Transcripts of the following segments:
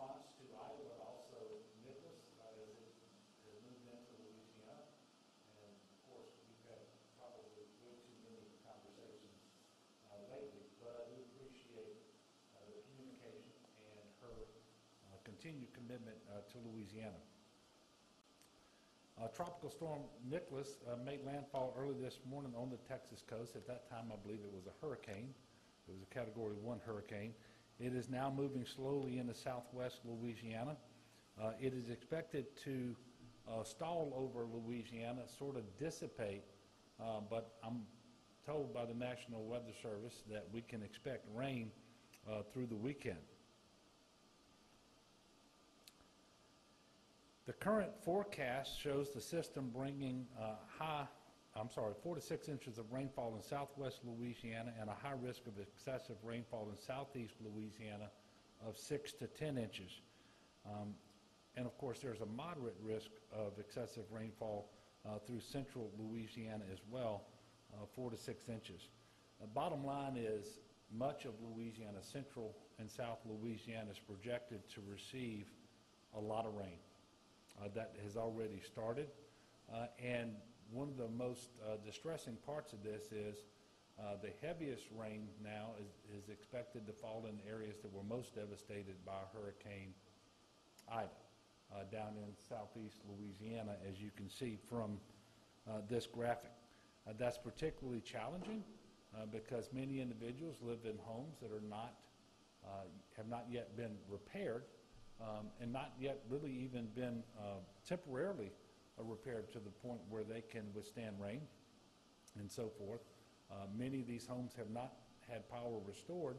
response to Ida, but also Nicholas as it has moved into Louisiana. And of course, we've had probably way too many conversations lately, but I do appreciate the communication and her continued commitment to Louisiana. Tropical Storm Nicholas made landfall early this morning on the Texas coast. At that time, I believe it was a hurricane. It was a Category 1 hurricane. It is now moving slowly into southwest Louisiana. It is expected to stall over Louisiana, sort of dissipate, but I'm told by the National Weather Service that we can expect rain through the weekend. The current forecast shows the system bringing 4 to 6 inches of rainfall in southwest Louisiana and a high risk of excessive rainfall in southeast Louisiana of 6 to 10 inches. And of course, there's a moderate risk of excessive rainfall through central Louisiana as well, 4 to 6 inches. The bottom line is much of Louisiana, central and south Louisiana, is projected to receive a lot of rain. That has already started. And one of the most distressing parts of this is the heaviest rain now is expected to fall in areas that were most devastated by Hurricane Ida down in southeast Louisiana, as you can see from this graphic. That's particularly challenging because many individuals live in homes that are have not yet been repaired and not yet really even been temporarily repaired to the point where they can withstand rain and so forth. Many of these homes have not had power restored,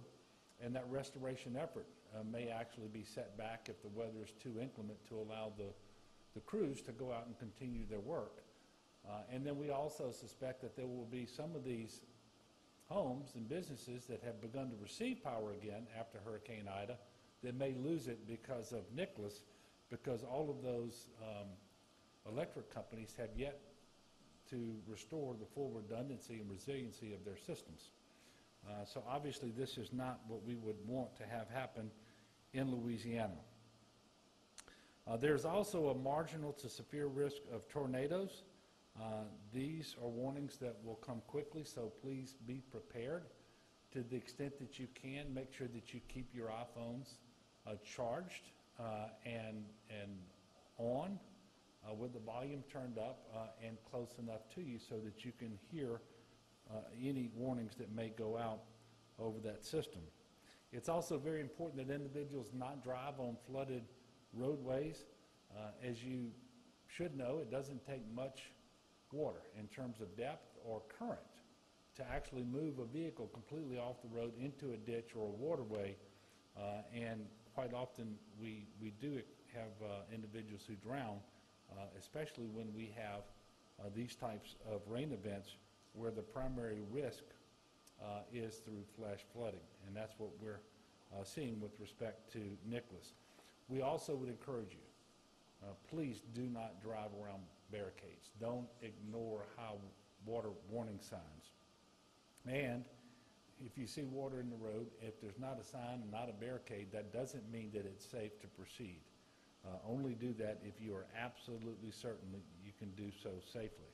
and that restoration effort may actually be set back if the weather is too inclement to allow the crews to go out and continue their work. And then we also suspect that there will be some of these homes and businesses that have begun to receive power again after Hurricane Ida that may lose it because of Nicholas, because all of those electric companies have yet to restore the full redundancy and resiliency of their systems. So obviously this is not what we would want to have happen in Louisiana. There's also a marginal to severe risk of tornadoes. These are warnings that will come quickly, so please be prepared. To the extent that you can, make sure that you keep your iPhones charged and on with the volume turned up and close enough to you so that you can hear any warnings that may go out over that system. It's also very important that individuals not drive on flooded roadways. As you should know, it doesn't take much water in terms of depth or current to actually move a vehicle completely off the road into a ditch or a waterway, and quite often we do have individuals who drown, especially when we have these types of rain events where the primary risk is through flash flooding, and that's what we're seeing with respect to Nicholas. We also would encourage you, please do not drive around barricades. Don't ignore high water warning signs. And if you see water in the road, if there's not a sign and not a barricade, that doesn't mean that it's safe to proceed. Only do that if you are absolutely certain that you can do so safely.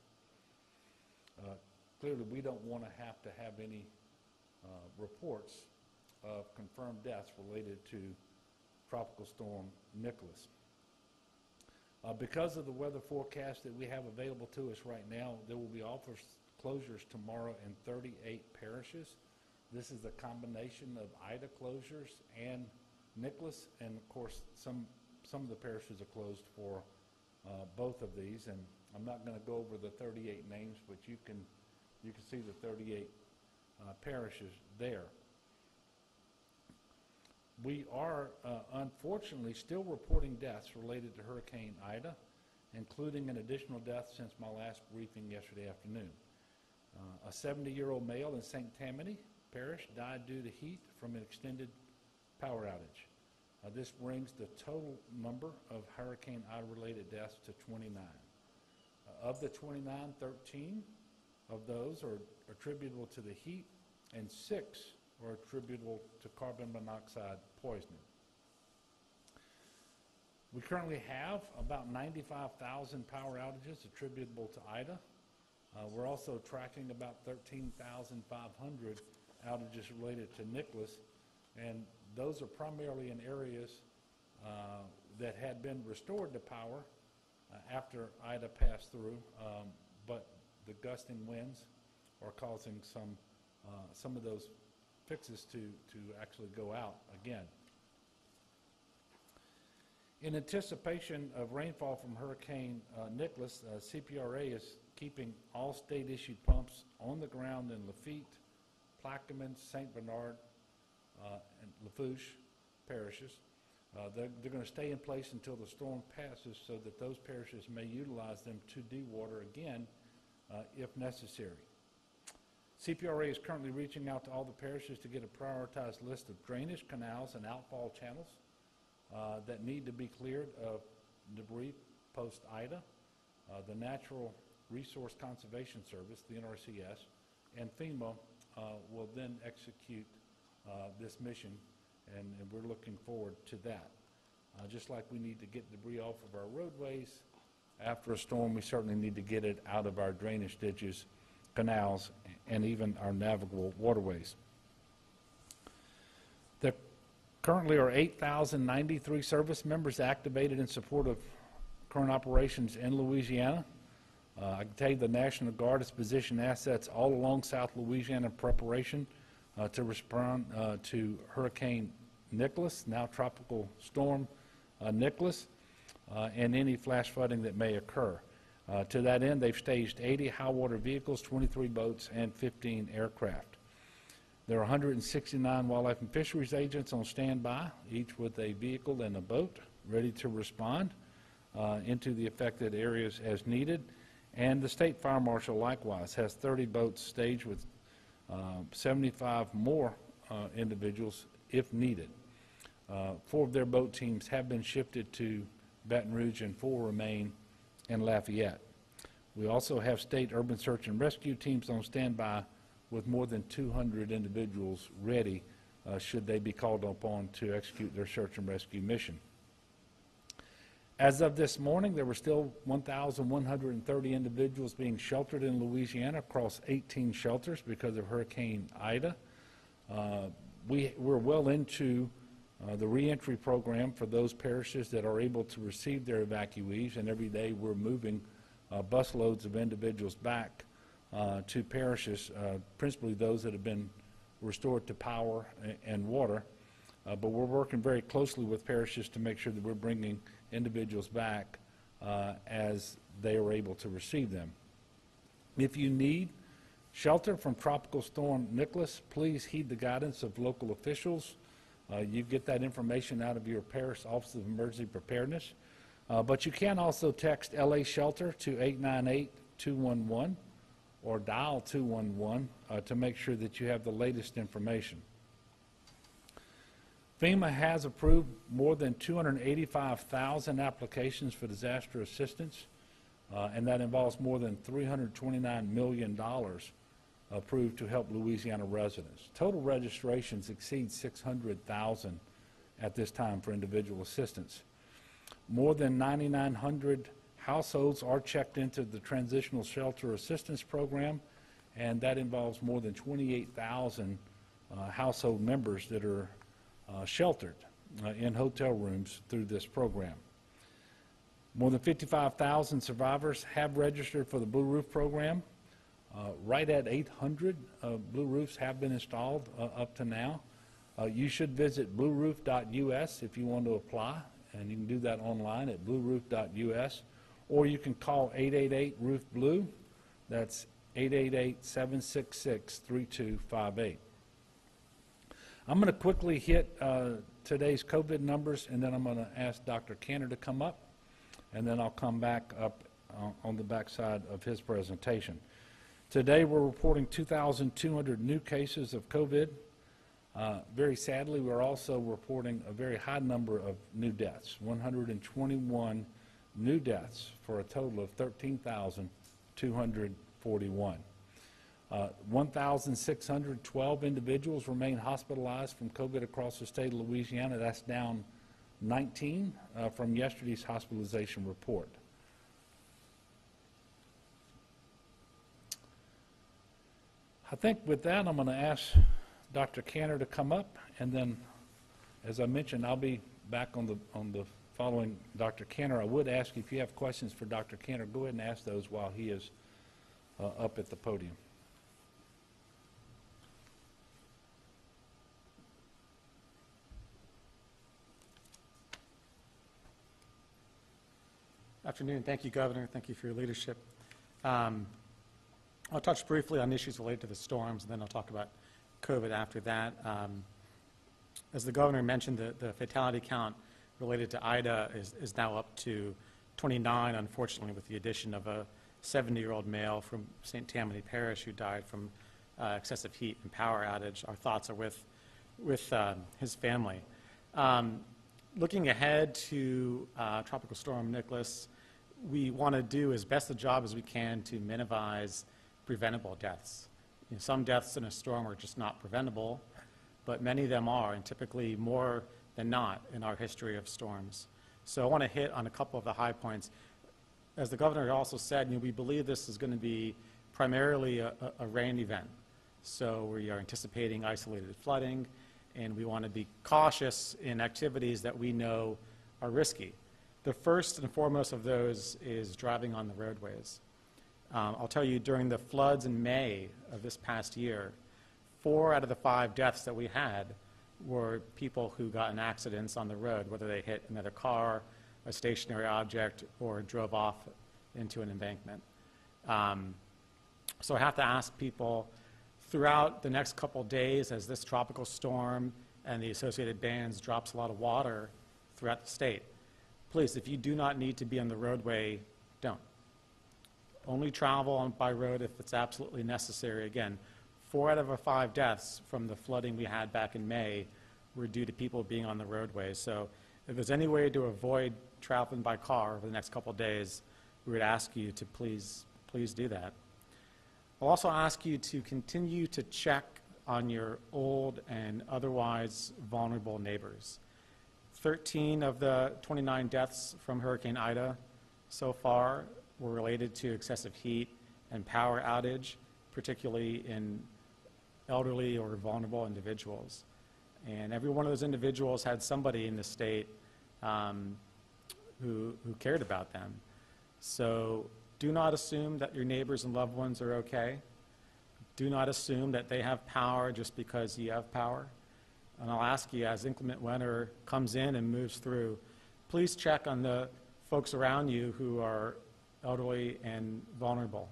Clearly, we don't want to have any reports of confirmed deaths related to Tropical Storm Nicholas. Because of the weather forecast that we have available to us right now, there will be office closures tomorrow in 38 parishes. This is a combination of Ida closures and Nicholas, and of course some of the parishes are closed for both of these, and I'm not going to go over the 38 names, but you can see the 38 parishes there. We are unfortunately still reporting deaths related to Hurricane Ida, including an additional death since my last briefing yesterday afternoon. A 70-year-old male in St. Tammany Parish died due to heat from an extended power outage. This brings the total number of Hurricane Ida-related deaths to 29. Of the 29, 13 of those are attributable to the heat, and 6 are attributable to carbon monoxide poisoning. We currently have about 95,000 power outages attributable to Ida. We're also tracking about 13,500 outages related to Nicholas, and those are primarily in areas that had been restored to power after Ida passed through, but the gusting winds are causing some of those fixes to actually go out again. In anticipation of rainfall from Hurricane Nicholas, CPRA is keeping all state-issued pumps on the ground in Lafitte, Plaquemine, St. Bernard, and Lafourche parishes. They're going to stay in place until the storm passes so that those parishes may utilize them to dewater again if necessary. CPRA is currently reaching out to all the parishes to get a prioritized list of drainage canals and outfall channels that need to be cleared of debris post-Ida. The Natural Resource Conservation Service, the NRCS, and FEMA will then execute this mission, and we're looking forward to that. Just like we need to get debris off of our roadways after a storm, we certainly need to get it out of our drainage ditches, canals, and even our navigable waterways. There currently are 8,093 service members activated in support of current operations in Louisiana. I can tell you the National Guard has positioned assets all along South Louisiana in preparation to respond to Hurricane Nicholas, now Tropical Storm Nicholas, and any flash flooding that may occur. To that end, they've staged 80 high water vehicles, 23 boats, and 15 aircraft. There are 169 wildlife and fisheries agents on standby, each with a vehicle and a boat, ready to respond into the affected areas as needed. And the State Fire Marshal likewise has 30 boats staged with 75 more individuals if needed. 4 of their boat teams have been shifted to Baton Rouge and 4 remain in Lafayette. We also have state urban search and rescue teams on standby with more than 200 individuals ready should they be called upon to execute their search and rescue mission. As of this morning, there were still 1,130 individuals being sheltered in Louisiana across 18 shelters because of Hurricane Ida. We're well into the reentry program for those parishes that are able to receive their evacuees, and every day we're moving busloads of individuals back to parishes, principally those that have been restored to power and water. But we're working very closely with parishes to make sure that we're bringing individuals back as they are able to receive them. If you need shelter from Tropical Storm Nicholas, please heed the guidance of local officials. You get that information out of your parish Office of Emergency Preparedness. But you can also text LA Shelter to 898-211 or dial 211 to make sure that you have the latest information. FEMA has approved more than 285,000 applications for disaster assistance, and that involves more than $329 million approved to help Louisiana residents. Total registrations exceed 600,000 at this time for individual assistance. More than 9,900 households are checked into the Transitional Shelter Assistance Program, and that involves more than 28,000 household members that are sheltered in hotel rooms through this program. More than 55,000 survivors have registered for the Blue Roof program. Right at 800 Blue Roofs have been installed up to now. You should visit blueroof.us if you want to apply, and you can do that online at blueroof.us, or you can call 888-ROOF-BLUE. That's 888-766-3258. I'm going to quickly hit today's COVID numbers, and then I'm going to ask Dr. Cantor to come up, and then I'll come back up on the backside of his presentation. Today we're reporting 2,200 new cases of COVID. Very sadly, we're also reporting a very high number of new deaths, 121 new deaths for a total of 13,241. 1,612 individuals remain hospitalized from COVID across the state of Louisiana. That's down 19 from yesterday's hospitalization report. I think with that, I'm going to ask Dr. Cantor to come up, and then, as I mentioned, I'll be back on the following Dr. Cantor. I would ask if you have questions for Dr. Cantor, go ahead and ask those while he is up at the podium. Afternoon. Thank you, Governor. Thank you for your leadership. I'll touch briefly on issues related to the storms, and then I'll talk about COVID after that. As the Governor mentioned, the fatality count related to Ida is now up to 29, unfortunately, with the addition of a 70-year-old male from St. Tammany Parish who died from excessive heat and power outage. Our thoughts are with his family. Looking ahead to Tropical Storm Nicholas, we want to do as best a job as we can to minimize preventable deaths. You know, some deaths in a storm are just not preventable, but many of them are, and typically more than not in our history of storms. So I want to hit on a couple of the high points. As the Governor also said, you know, we believe this is going to be primarily a rain event. So we are anticipating isolated flooding, and we want to be cautious in activities that we know are risky. The first and foremost of those is driving on the roadways. I'll tell you, during the floods in May of this past year, 4 out of the 5 deaths that we had were people who got in accidents on the road, whether they hit another car, a stationary object, or drove off into an embankment. So I have to ask people, throughout the next couple days, as this tropical storm and the associated bands drops a lot of water throughout the state, please, if you do not need to be on the roadway, don't. Only travel by road if it's absolutely necessary. Again, 4 out of 5 deaths from the flooding we had back in May were due to people being on the roadway. So if there's any way to avoid traveling by car over the next couple of days, we would ask you to please do that. I'll also ask you to continue to check on your old and otherwise vulnerable neighbors. 13 of the 29 deaths from Hurricane Ida so far were related to excessive heat and power outage, particularly in elderly or vulnerable individuals. And every one of those individuals had somebody in the state who cared about them. So do not assume that your neighbors and loved ones are okay. Do not assume that they have power just because you have power. And I'll ask you, as inclement weather comes in and moves through, please check on the folks around you who are elderly and vulnerable.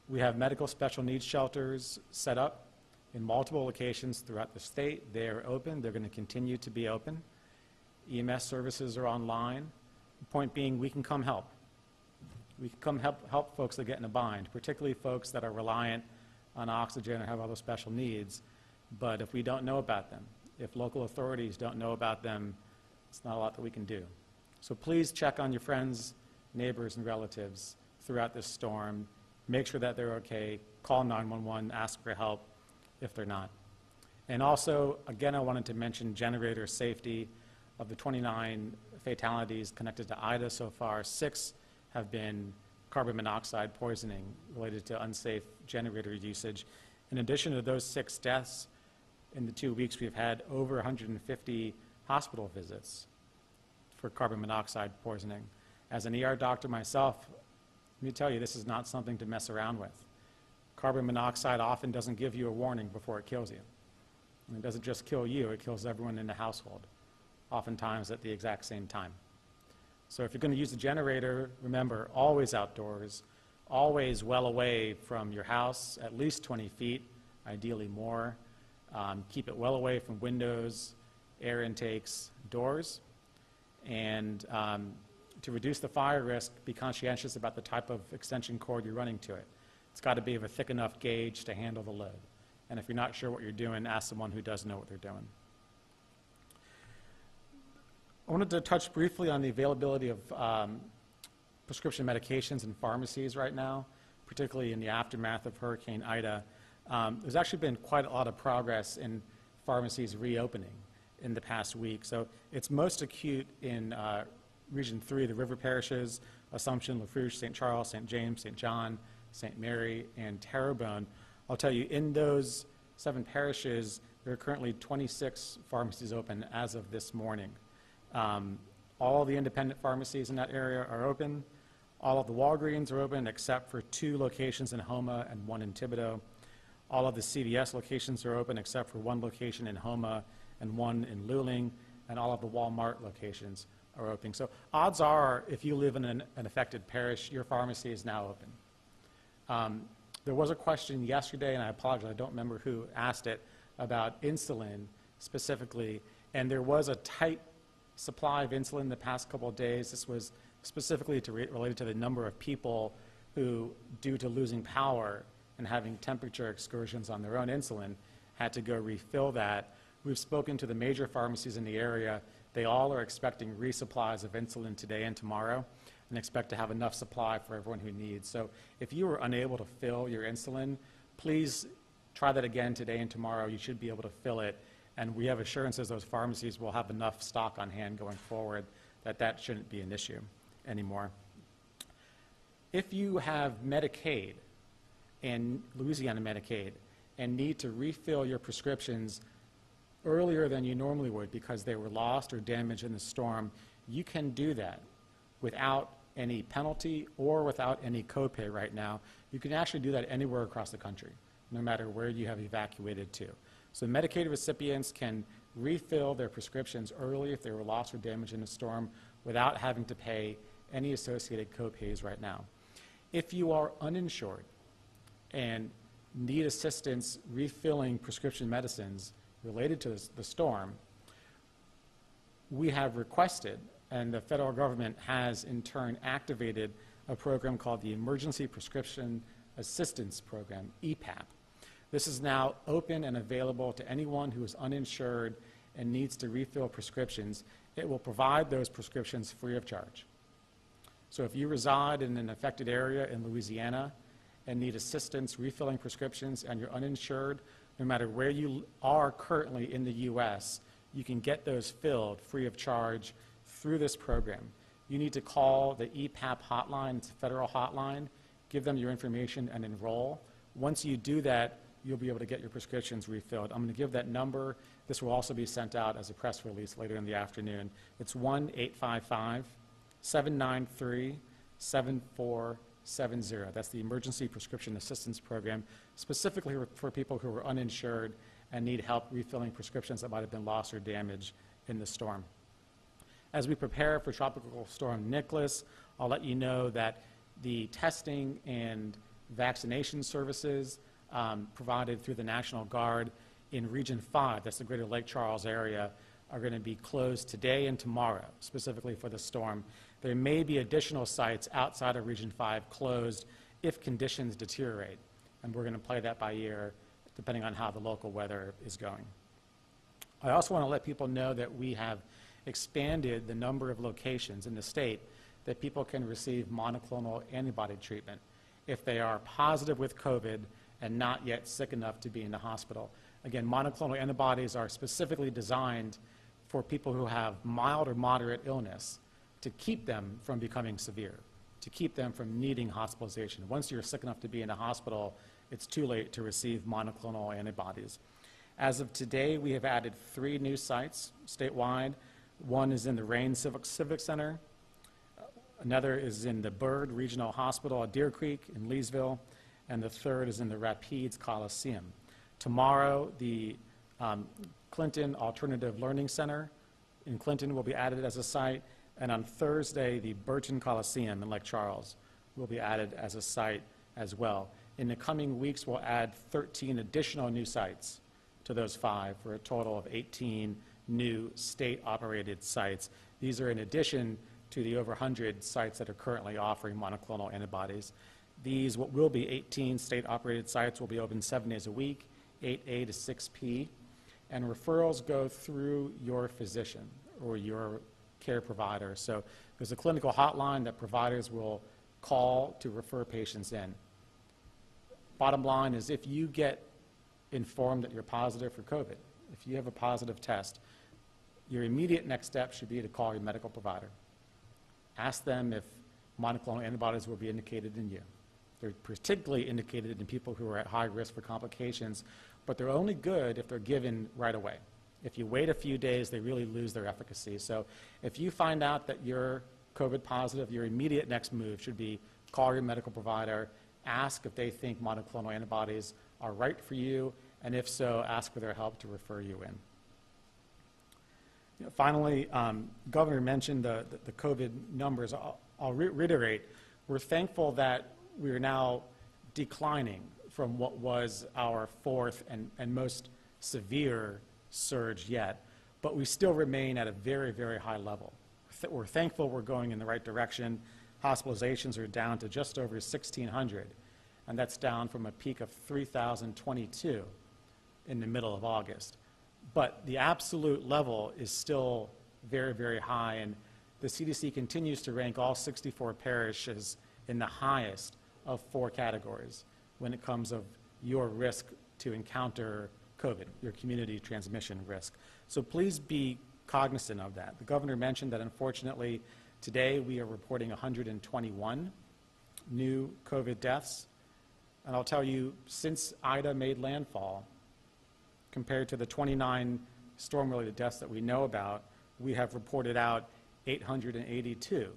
We have medical special needs shelters set up in multiple locations throughout the state. They are open. They're going to continue to be open. EMS services are online. The point being, we can come help. We can come help folks that get in a bind, particularly folks that are reliant on oxygen or have other special needs. But if we don't know about them, if local authorities don't know about them, it's not a lot that we can do. So please check on your friends, neighbors, and relatives throughout this storm. Make sure that they're okay. Call 911, ask for help if they're not. And also, again, I wanted to mention generator safety. Of the 29 fatalities connected to Ida so far, 6 have been carbon monoxide poisoning related to unsafe generator usage. In addition to those 6 deaths, in the 2 weeks we've had over 150 hospital visits for carbon monoxide poisoning. As an ER doctor myself, let me tell you, this is not something to mess around with. Carbon monoxide often doesn't give you a warning before it kills you. And it doesn't just kill you, it kills everyone in the household, oftentimes at the exact same time. So if you're going to use a generator, remember, always outdoors, always well away from your house, at least 20 feet, ideally more. Keep it well away from windows, air intakes, doors. And to reduce the fire risk, be conscientious about the type of extension cord you're running to it. It's got to be of a thick enough gauge to handle the load. And if you're not sure what you're doing, ask someone who does know what they're doing. I wanted to touch briefly on the availability of prescription medications in pharmacies right now, particularly in the aftermath of Hurricane Ida. There's actually been quite a lot of progress in pharmacies reopening. in the past week. So it's most acute in Region 3, the river parishes, Assumption, Lafourche, St. Charles, St. James, St. John, St. Mary, and Terrebonne. I'll tell you, in those 7 parishes, there are currently 26 pharmacies open as of this morning. All the independent pharmacies in that area are open. All of the Walgreens are open except for 2 locations in Homa and 1 in Thibodaux. All of the CVS locations are open except for 1 location in Homa and 1 in Luling, and all of the Walmart locations are open. So odds are, if you live in an affected parish, your pharmacy is now open. There was a question yesterday, and I apologize, I don't remember who asked it, about insulin specifically, and there was a tight supply of insulin the past couple of days. This was specifically related to the number of people who, due to losing power and having temperature excursions on their own insulin, had to go refill that. We've spoken to the major pharmacies in the area. They all are expecting resupplies of insulin today and tomorrow, and expect to have enough supply for everyone who needs. So if you were unable to fill your insulin, please try that again today and tomorrow. You should be able to fill it, and we have assurances those pharmacies will have enough stock on hand going forward that that shouldn't be an issue anymore. If you have Medicaid and Louisiana Medicaid and need to refill your prescriptions earlier than you normally would because they were lost or damaged in the storm, you can do that without any penalty or without any copay right now. You can actually do that anywhere across the country, no matter where you have evacuated to. So Medicaid recipients can refill their prescriptions early if they were lost or damaged in a storm without having to pay any associated copays right now. If you are uninsured and need assistance refilling prescription medicines related to the storm, we have requested, and the federal government has in turn activated, a program called the Emergency Prescription Assistance Program, Epap. This is now open and available to anyone who is uninsured and needs to refill prescriptions. It will provide those prescriptions free of charge. So if you reside in an affected area in Louisiana and need assistance refilling prescriptions and you're uninsured, no matter where you are currently in the U.S., you can get those filled free of charge through this program. You need to call the EPAP hotline. It's a federal hotline. Give them your information and enroll. Once you do that, you'll be able to get your prescriptions refilled. I'm going to give that number. This will also be sent out as a press release later in the afternoon. It's 1-855-793-7470. That's the Emergency Prescription Assistance Program, specifically for people who are uninsured and need help refilling prescriptions that might have been lost or damaged in the storm. As we prepare for Tropical Storm Nicholas, I'll let you know that the testing and vaccination services provided through the National Guard in Region 5, that's the greater Lake Charles area, are going to be closed today and tomorrow, specifically for the storm. There may be additional sites outside of Region 5 closed if conditions deteriorate, and we're going to play that by ear depending on how the local weather is going. I also want to let people know that we have expanded the number of locations in the state that people can receive monoclonal antibody treatment if they are positive with COVID and not yet sick enough to be in the hospital. Again, monoclonal antibodies are specifically designed for people who have mild or moderate illness to keep them from becoming severe, to keep them from needing hospitalization. Once you're sick enough to be in the hospital, it's too late to receive monoclonal antibodies. As of today, we have added 3 new sites statewide. One is in the Rain Civic Center. Another is in the Byrd Regional Hospital at Deer Creek in Leesville. And the third is in the Rapides Coliseum. Tomorrow, the Clinton Alternative Learning Center in Clinton will be added as a site. And on Thursday, the Burton Coliseum in Lake Charles will be added as a site as well. In the coming weeks, we'll add 13 additional new sites to those 5 for a total of 18 new state-operated sites. These are in addition to the over 100 sites that are currently offering monoclonal antibodies. These, what will be 18 state-operated sites, will be open 7 days a week, 8A to 6P, and referrals go through your physician or your care provider. So there's a clinical hotline that providers will call to refer patients in. Bottom line is, if you get informed that you're positive for COVID, if you have a positive test, your immediate next step should be to call your medical provider. Ask them if monoclonal antibodies will be indicated in you. They're particularly indicated in people who are at high risk for complications, but they're only good if they're given right away. If you wait a few days, they really lose their efficacy. So if you find out that you're COVID positive, your immediate next move should be call your medical provider, ask if they think monoclonal antibodies are right for you, and if so, ask for their help to refer you in. Finally, Governor mentioned the COVID numbers. I'll reiterate, we're thankful that we are now declining from what was our fourth and most severe surge yet, but we still remain at a very, very high level. We're thankful we're going in the right direction. Hospitalizations are down to just over 1,600, and that's down from a peak of 3,022 in the middle of August. But the absolute level is still very, very high, and the CDC continues to rank all 64 parishes in the highest of 4 categories when it comes of your risk to encounter COVID, your community transmission risk. So please be cognizant of that. The governor mentioned that unfortunately today we are reporting 121 new COVID deaths. And I'll tell you, since Ida made landfall, compared to the 29 storm-related deaths that we know about, we have reported out 882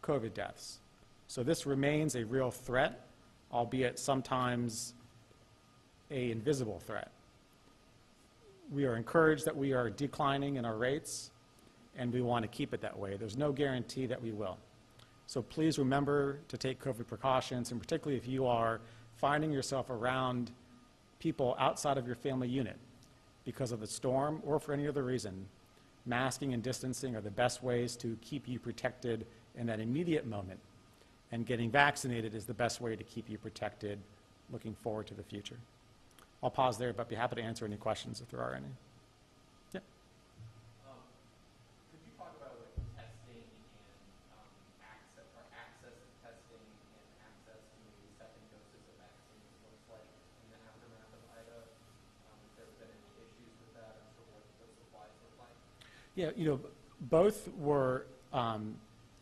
COVID deaths. So this remains a real threat, albeit sometimes an invisible threat. We are encouraged that we are declining in our rates, and we want to keep it that way. There's no guarantee that we will. So please remember to take COVID precautions, and particularly if you are finding yourself around people outside of your family unit because of the storm or for any other reason, masking and distancing are the best ways to keep you protected in that immediate moment. And getting vaccinated is the best way to keep you protected looking forward to the future. I'll pause there, but be happy to answer any questions if there are any. Yeah. Could you talk about like testing and access to testing and access to maybe second doses of vaccines looks like in the aftermath of Ida? If there have been any issues with that, and sort of what those supplies look like? Yeah, both were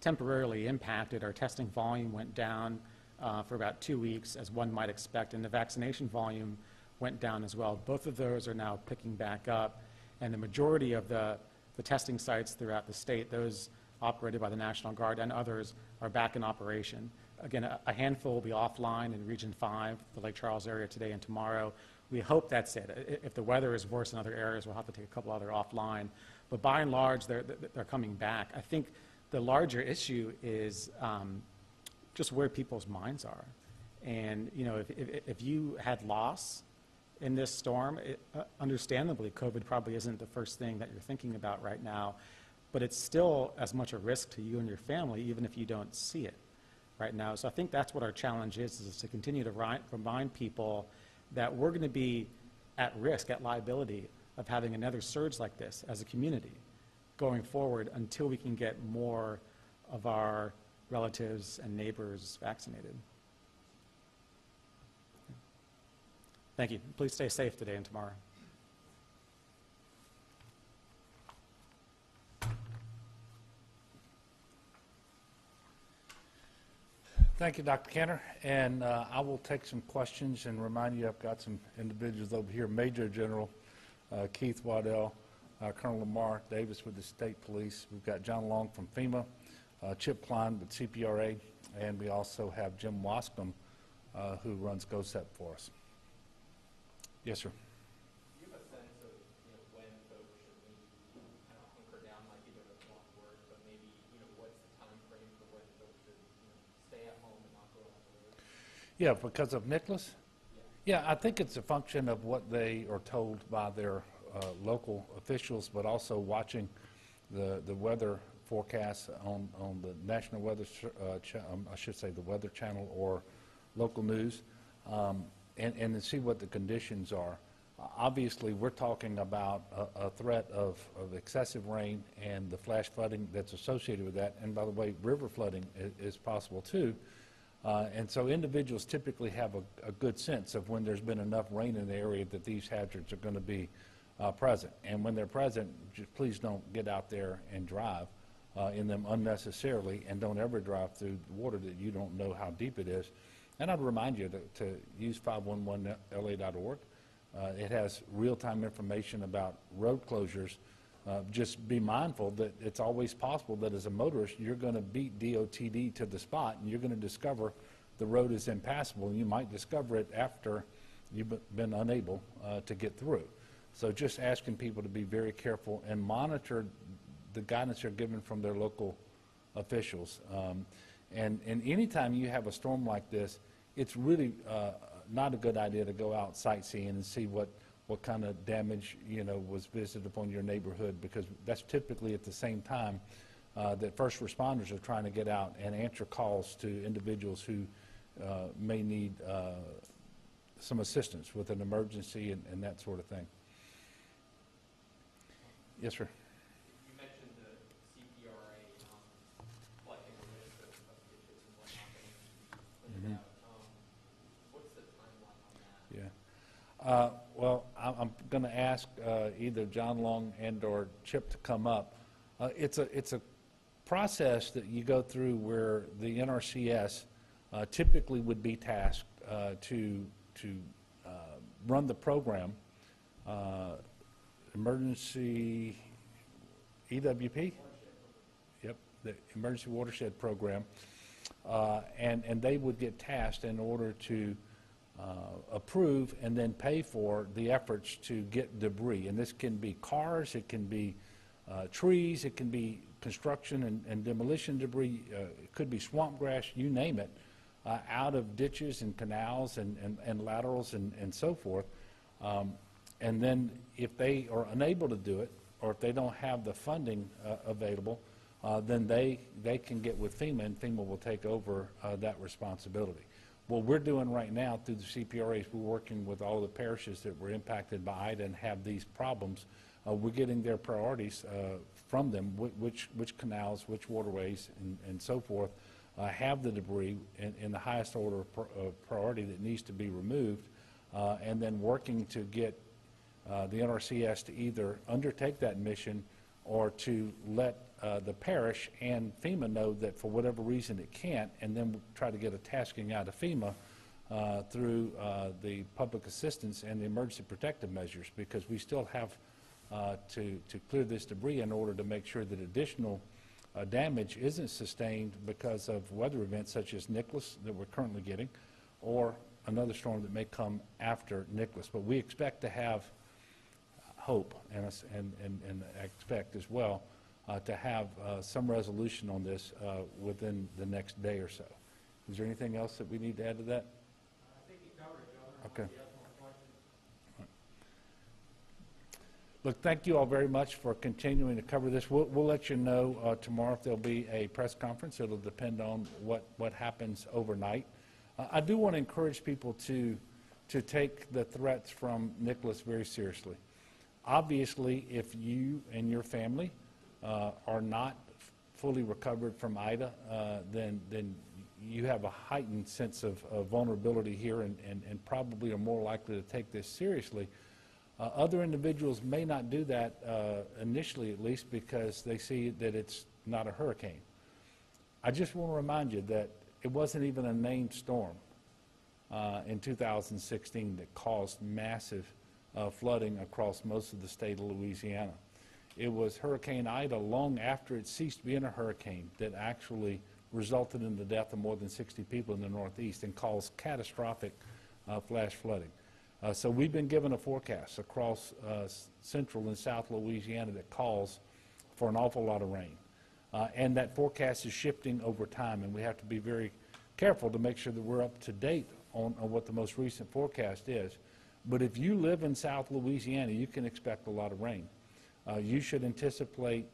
temporarily impacted. Our testing volume went down for about 2 weeks, as one might expect, and the vaccination volume went down as well. Both of those are now picking back up, and the majority of the testing sites throughout the state, those operated by the National Guard and others, are back in operation. Again, a handful will be offline in Region 5, the Lake Charles area today and tomorrow. We hope that's it. If the weather is worse in other areas, we'll have to take a couple other offline. But by and large, they're coming back. I think the larger issue is just where people's minds are. And, if you had loss in this storm, understandably, COVID probably isn't the first thing that you're thinking about right now, but it's still as much a risk to you and your family, even if you don't see it right now. So I think that's what our challenge is to continue to remind people that we're going to be at risk, at liability of having another surge like this as a community going forward until we can get more of our relatives and neighbors vaccinated. Thank you. Please stay safe today and tomorrow. Thank you, Dr. Kenner. And I will take some questions and remind you I've got some individuals over here. Major General Keith Waddell, Colonel Lamar Davis with the State Police. We've got John Long from FEMA, Chip Klein with CPRA, and we also have Jim Wascom, who runs GOSEP for us. Yes, sir. Do you have a sense of when folks should maybe, I don't hunker down like you did with one word, but maybe what's the time frame for when folks should stay at home and not go on the road? Yeah, because of Nicholas? Yeah, I think it's a function of what they are told by their local officials, but also watching the weather forecasts on the National Weather, I should say the Weather Channel or local news, and to see what the conditions are. Obviously, we're talking about a threat of excessive rain and the flash flooding that's associated with that. And by the way, river flooding is possible too. And so individuals typically have a good sense of when there's been enough rain in the area that these hazards are going to be present. And when they're present, just please don't get out there and drive in them unnecessarily, and don't ever drive through water that you don't know how deep it is. And I'd remind you to use 511la.org. It has real-time information about road closures. Just be mindful that it's always possible that as a motorist, you're going to beat DOTD to the spot, and you're going to discover the road is impassable, and you might discover it after you've been unable to get through. So just asking people to be very careful and monitor the guidance they're given from their local officials. And anytime you have a storm like this, it's really not a good idea to go out sightseeing and see what kind of damage, was visited upon your neighborhood, because that's typically at the same time that first responders are trying to get out and answer calls to individuals who may need some assistance with an emergency and that sort of thing. Yes, sir. You mentioned the CPRA collecting a list of ditches and whatnot that needs to be cleaned out. What's the timeline on that? Yeah. Well, I'm going to ask either John Long and or Chip to come up. It's a process that you go through where the NRCS typically would be tasked to run the program. Emergency EWP? Yep, the Emergency Watershed Program. And they would get tasked in order to approve and then pay for the efforts to get debris. And this can be cars, it can be trees, it can be construction and demolition debris, it could be swamp grass, you name it, out of ditches and canals and laterals and so forth. And then if they are unable to do it, or if they don't have the funding available, then they can get with FEMA, and FEMA will take over that responsibility. What we're doing right now through the CPRA is we're working with all the parishes that were impacted by Ida and have these problems. We're getting their priorities from them, which canals, which waterways, and so forth have the debris in the highest order of priority that needs to be removed, and then working to get the NRCS to either undertake that mission or to let the parish and FEMA know that for whatever reason it can't, and then try to get a tasking out of FEMA through the public assistance and the emergency protective measures, because we still have to clear this debris in order to make sure that additional damage isn't sustained because of weather events such as Nicholas that we're currently getting, or another storm that may come after Nicholas. But we expect to have hope and expect as well to have some resolution on this within the next day or so. Is there anything else that we need to add to that? I think you covered it, Governor. Okay. Unless you have more questions. Look, thank you all very much for continuing to cover this. We'll let you know tomorrow if there'll be a press conference. It'll depend on what happens overnight. I do want to encourage people to take the threats from Nicholas very seriously. Obviously, if you and your family are not fully recovered from Ida, then you have a heightened sense of vulnerability here and probably are more likely to take this seriously. Other individuals may not do that initially, at least, because they see that it's not a hurricane. I just want to remind you that it wasn't even a named storm in 2016 that caused massive flooding across most of the state of Louisiana. It was Hurricane Ida, long after it ceased being a hurricane, that actually resulted in the death of more than 60 people in the Northeast and caused catastrophic flash flooding. So we've been given a forecast across central and south Louisiana that calls for an awful lot of rain. And that forecast is shifting over time, and we have to be very careful to make sure that we're up to date on what the most recent forecast is. But if you live in South Louisiana, you can expect a lot of rain. You should anticipate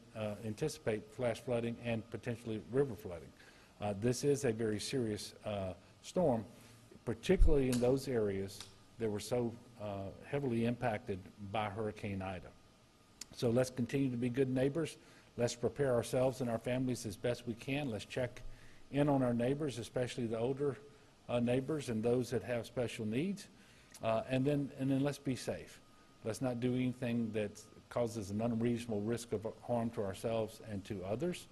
flash flooding and potentially river flooding. This is a very serious storm, particularly in those areas that were so heavily impacted by Hurricane Ida. So let's continue to be good neighbors. Let's prepare ourselves and our families as best we can. Let's check in on our neighbors, especially the older neighbors and those that have special needs. And then let's be safe. Let's not do anything that causes an unreasonable risk of harm to ourselves and to others.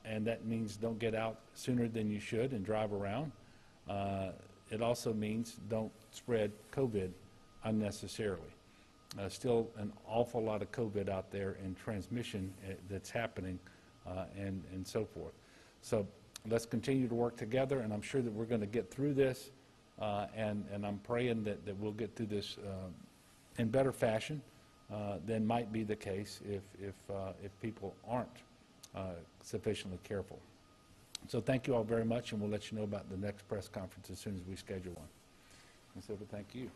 And that means don't get out sooner than you should and drive around. It also means don't spread COVID unnecessarily. Still an awful lot of COVID out there in transmission that's happening and so forth. So let's continue to work together, and I'm sure that we're going to get through this, and I'm praying that we'll get through this in better fashion than might be the case if people aren't sufficiently careful. So thank you all very much, and we'll let you know about the next press conference as soon as we schedule one. And so thank you.